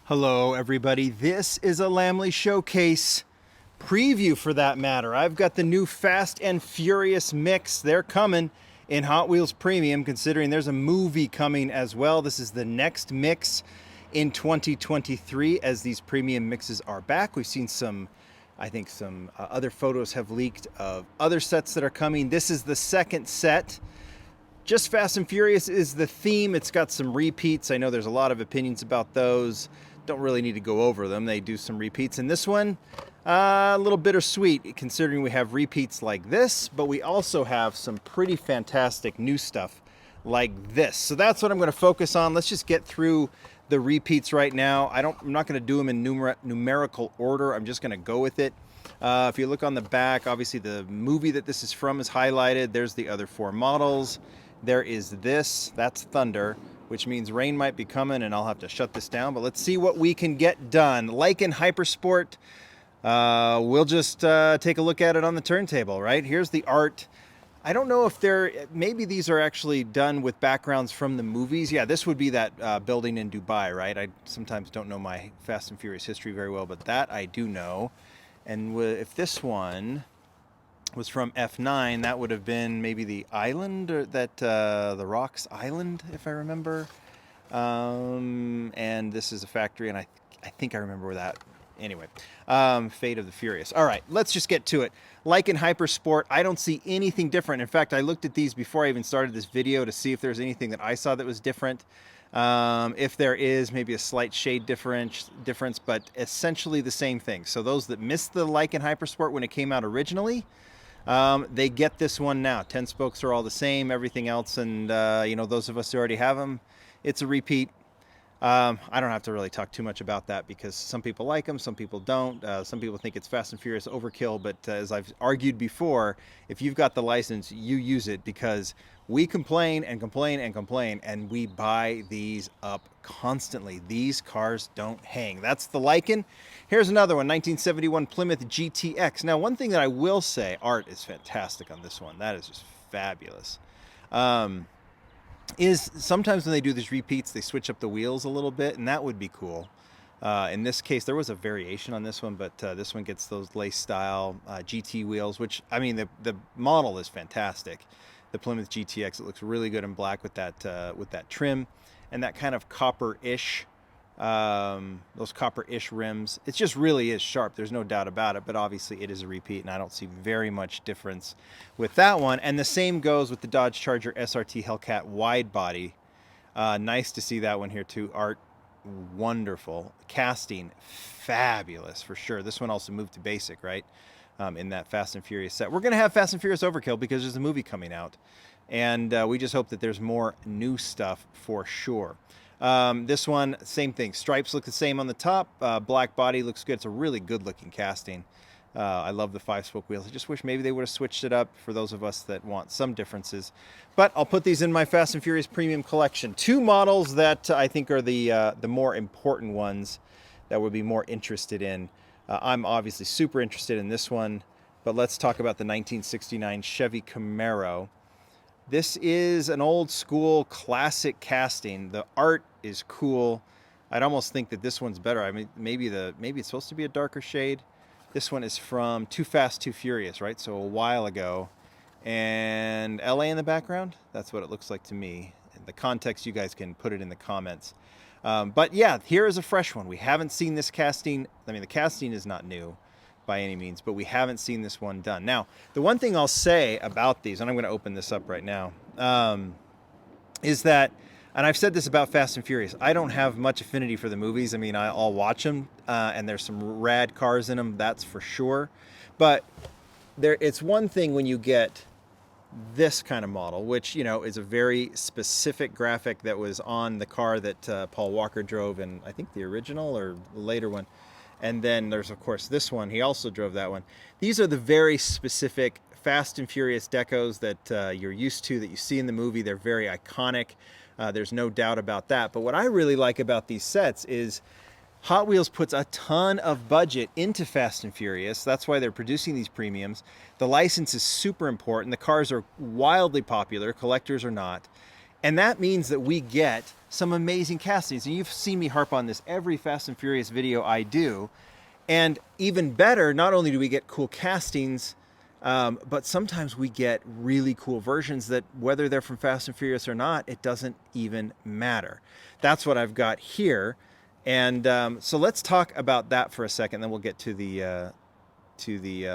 Hello, everybody. This is a Lamley showcase preview for that matter. I've got the new Fast and Furious mix. They're coming in Hot Wheels Premium, considering there's a movie coming as well. This is the next mix in 2023 as these premium mixes are back. We've seen some other photos have leaked of other sets that are coming. This is the second set. Just Fast and Furious is the theme. It's got some repeats. I know there's a lot of opinions about those. Don't really need to go over them. They do some repeats. And this one, a little bittersweet considering we have repeats like this, but we also have some pretty fantastic new stuff like this. So that's what I'm going to focus on. Let's just get through the repeats right now. I'm not going to do them in numerical order. I'm just going to go with it. If you look on the back, obviously the movie that this is from is highlighted. There's the other four models. There is this, that's Thunder, which means rain might be coming and I'll have to shut this down, but let's see what we can get done. Like in Hypersport, we'll just take a look at it on the turntable, right? Here's the art. I don't know if maybe these are actually done with backgrounds from the movies. Yeah, this would be that building in Dubai, right? I sometimes don't know my Fast and Furious history very well, but that I do know. And if this one was from F9, that would have been maybe the island, or that the Rocks Island, if I remember. And this is a factory, and I think I remember where that. Anyway, Fate of the Furious. All right, let's just get to it. Like in Hypersport, I don't see anything different. In fact, I looked at these before I even started this video to see if there's anything that I saw that was different. If there is, maybe a slight shade difference, but essentially the same thing. So those that missed the Like in Hypersport when it came out originally, they get this one now. 10 spokes are all the same, everything else, and those of us who already have them, it's a repeat. I don't have to really talk too much about that because some people like them, some people don't. Some people think it's Fast and Furious overkill, but as I've argued before, if you've got the license, you use it, because we complain and complain and complain, and we buy these up constantly. These cars don't hang. That's the Lycan. Here's another one, 1971 Plymouth GTX. Now, one thing that I will say, art is fantastic on this one. That is just fabulous. Is sometimes when they do these repeats, they switch up the wheels a little bit, and that would be cool. In this case, there was a variation on this one, but this one gets those lace style GT wheels, which, I mean, the model is fantastic. The Plymouth GTX, it looks really good in black with that trim and that kind of copper-ish, those copper-ish rims. It just really is sharp. There's no doubt about it, but obviously it is a repeat, and I don't see very much difference with that one. And the same goes with the Dodge Charger SRT Hellcat wide body. Nice to see that one here too. Art, wonderful. Casting, fabulous for sure. This one also moved to basic, right? In that Fast and Furious set. We're going to have Fast and Furious Overkill because there's a movie coming out. And we just hope that there's more new stuff for sure. This one, same thing. Stripes look the same on the top. Black body looks good. It's a really good looking casting. I love the 5-spoke wheels. I just wish maybe they would have switched it up for those of us that want some differences. But I'll put these in my Fast and Furious Premium collection. Two models that I think are the more important ones that we'll be more interested in. I'm obviously super interested in this one, but let's talk about the 1969 Chevy Camaro. This is an old school classic casting. The art is cool. I'd almost think that this one's better. I mean, maybe it's supposed to be a darker shade. This one is from Too Fast, Too Furious, right? So a while ago. And LA in the background, that's what it looks like to me. In the context, you guys can put it in the comments. But yeah, here is a fresh one. We haven't seen this casting. I mean, the casting is not new by any means, but we haven't seen this one done. Now, the one thing I'll say about these, and I'm going to open this up right now, is that, and I've said this about Fast and Furious, I don't have much affinity for the movies. I mean, I'll watch them, and there's some rad cars in them, that's for sure. But it's one thing when you get this kind of model, which, is a very specific graphic that was on the car that Paul Walker drove in, I think, the original or the later one. And then there's, of course, this one. He also drove that one. These are the very specific Fast and Furious decos that you're used to, that you see in the movie. They're very iconic. There's no doubt about that. But what I really like about these sets is Hot Wheels puts a ton of budget into Fast and Furious. That's why they're producing these premiums. The license is super important. The cars are wildly popular. Collectors are not. And that means that we get some amazing castings. And you've seen me harp on this every Fast and Furious video I do. And even better, not only do we get cool castings, but sometimes we get really cool versions that, whether they're from Fast and Furious or not, it doesn't even matter. That's what I've got here. And so let's talk about that for a second, then we'll get to the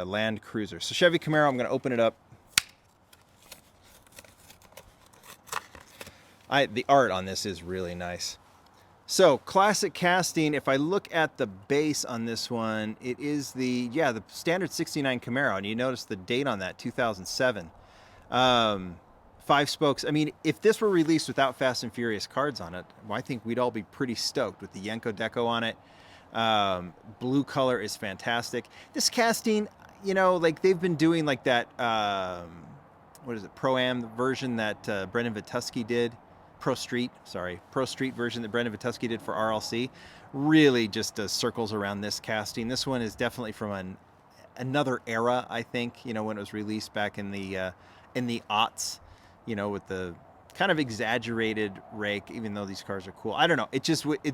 Land Cruiser. So Chevy Camaro, I'm going to open it up. The art on this is really nice. So classic casting, if I look at the base on this one, it is the standard 69 Camaro, and you notice the date on that, 2007. 5 spokes. I mean, if this were released without Fast and Furious cards on it, well, I think we'd all be pretty stoked with the Yenko deco on it. Blue color is fantastic. This casting, like they've been doing like that, what is it, Pro-Am version that Brendan Vituski did. Pro Street version that Brendan Vituski did for RLC, really just does circles around this casting. This one is definitely from another era, I think, when it was released back in the aughts, with the kind of exaggerated rake, even though these cars are cool. I don't know.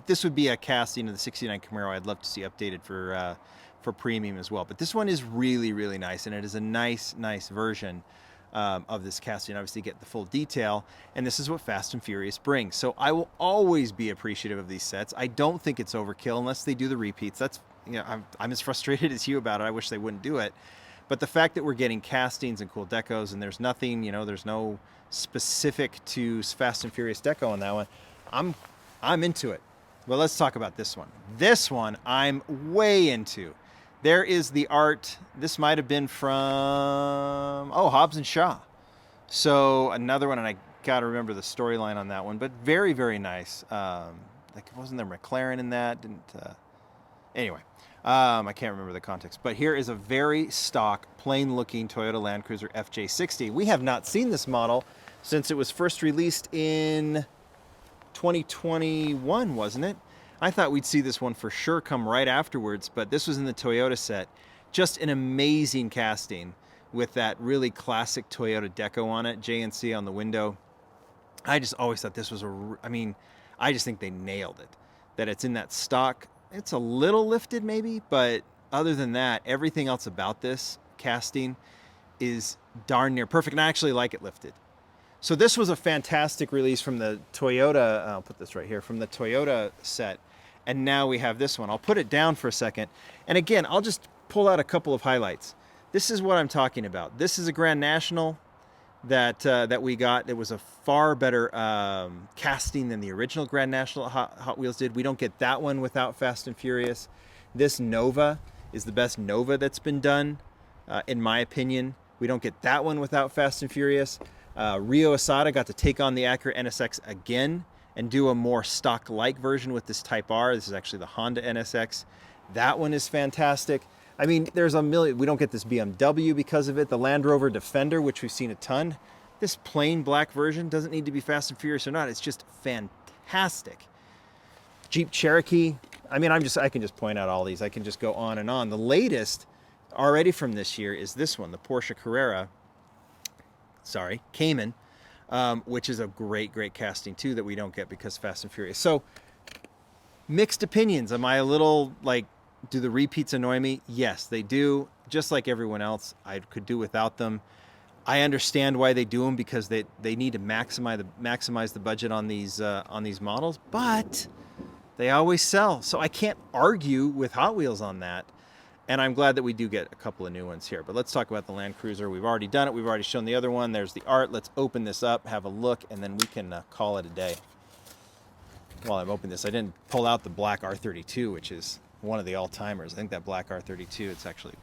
This would be a casting of the 69 Camaro I'd love to see updated for premium as well. But this one is really, really nice, and it is a nice version of this casting. Obviously get the full detail, and this is what Fast and Furious brings. So I will always be appreciative of these sets. I don't think it's overkill unless they do the repeats. That's, I'm as frustrated as you about it. I wish they wouldn't do it. But the fact that we're getting castings and cool decos, and there's nothing, there's no specific to Fast and Furious deco on that one, I'm into it. Well, let's talk about this one. This one I'm way into. There is the art. This might have been from, Hobbs and Shaw. So another one, and I got to remember the storyline on that one, but very, very nice. Wasn't there McLaren in that? Anyway, I can't remember the context. But here is a very stock, plain-looking Toyota Land Cruiser FJ60. We have not seen this model since it was first released in 2021, wasn't it? I thought we'd see this one for sure come right afterwards, but this was in the Toyota set. Just an amazing casting with that really classic Toyota deco on it, JNC on the window. I just always thought this was I just think they nailed it. That it's in that stock. It's a little lifted maybe, but other than that, everything else about this casting is darn near perfect, and I actually like it lifted. So this was a fantastic release from the Toyota, I'll put this right here, from the Toyota set. And now we have this one. I'll put it down for a second. And again, I'll just pull out a couple of highlights. This is what I'm talking about. This is a Grand National that we got. It was a far better casting than the original Grand National Hot Wheels did. We don't get that one without Fast and Furious. This Nova is the best Nova that's been done, in my opinion. We don't get that one without Fast and Furious. Ryo Asada got to take on the Acura NSX again and do a more stock-like version with this Type R. This is actually the Honda NSX. That one is fantastic. I mean, there's a million. We don't get this BMW because of it. The Land Rover Defender, which we've seen a ton. This plain black version doesn't need to be Fast and Furious or not. It's just fantastic. Jeep Cherokee. I mean, I can just point out all these. I can just go on and on. The latest already from this year is this one, the Porsche Cayman. Which is a great casting too that we don't get because Fast and Furious. So mixed opinions. Am I a little do the repeats annoy me? Yes, they do. Just like everyone else, I could do without them. I understand why they do them because they need to maximize the budget on these models, but they always sell. So I can't argue with Hot Wheels on that. And I'm glad that we do get a couple of new ones here. But let's talk about the Land Cruiser. We've already done it. We've already shown the other one. There's the art. Let's open this up, have a look, and then we can call it a day. While I'm opening this, I didn't pull out the black R32, which is one of the all-timers. I think that black R32, it's actually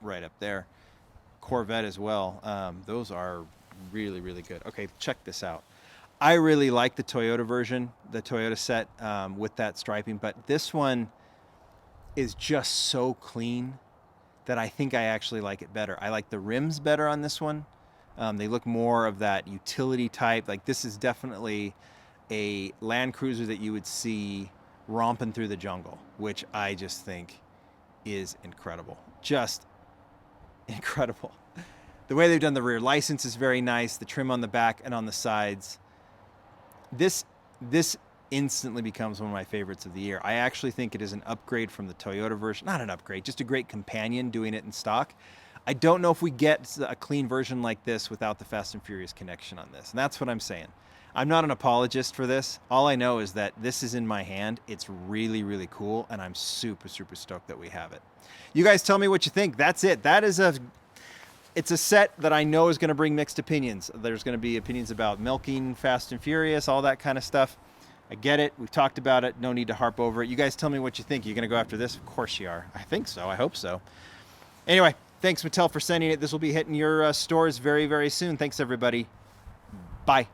right up there. Corvette as well. Those are really, really good. Okay, check this out. I really like the Toyota version, the Toyota set with that striping, but this one is just so clean that I think I actually like it better. I like the rims better on this one. They look more of that utility type. Like this is definitely a Land Cruiser that you would see romping through the jungle, which I just think is incredible. Just incredible. The way they've done the rear license is very nice. The trim on the back and on the sides, This instantly becomes one of my favorites of the year. I actually think it is an upgrade from the Toyota version. Not an upgrade, just a great companion doing it in stock. I don't know if we get a clean version like this without the Fast and Furious connection on this. And that's what I'm saying. I'm not an apologist for this. All I know is that this is in my hand. It's really, really cool. And I'm super, super stoked that we have it. You guys tell me what you think. That's it. It's a set that I know is going to bring mixed opinions. There's going to be opinions about milking Fast and Furious, all that kind of stuff. I get it. We've talked about it. No need to harp over it. You guys tell me what you think. You're going to go after this? Of course you are. I think so. I hope so. Anyway, thanks, Mattel, for sending it. This will be hitting your stores very, very soon. Thanks, everybody. Bye.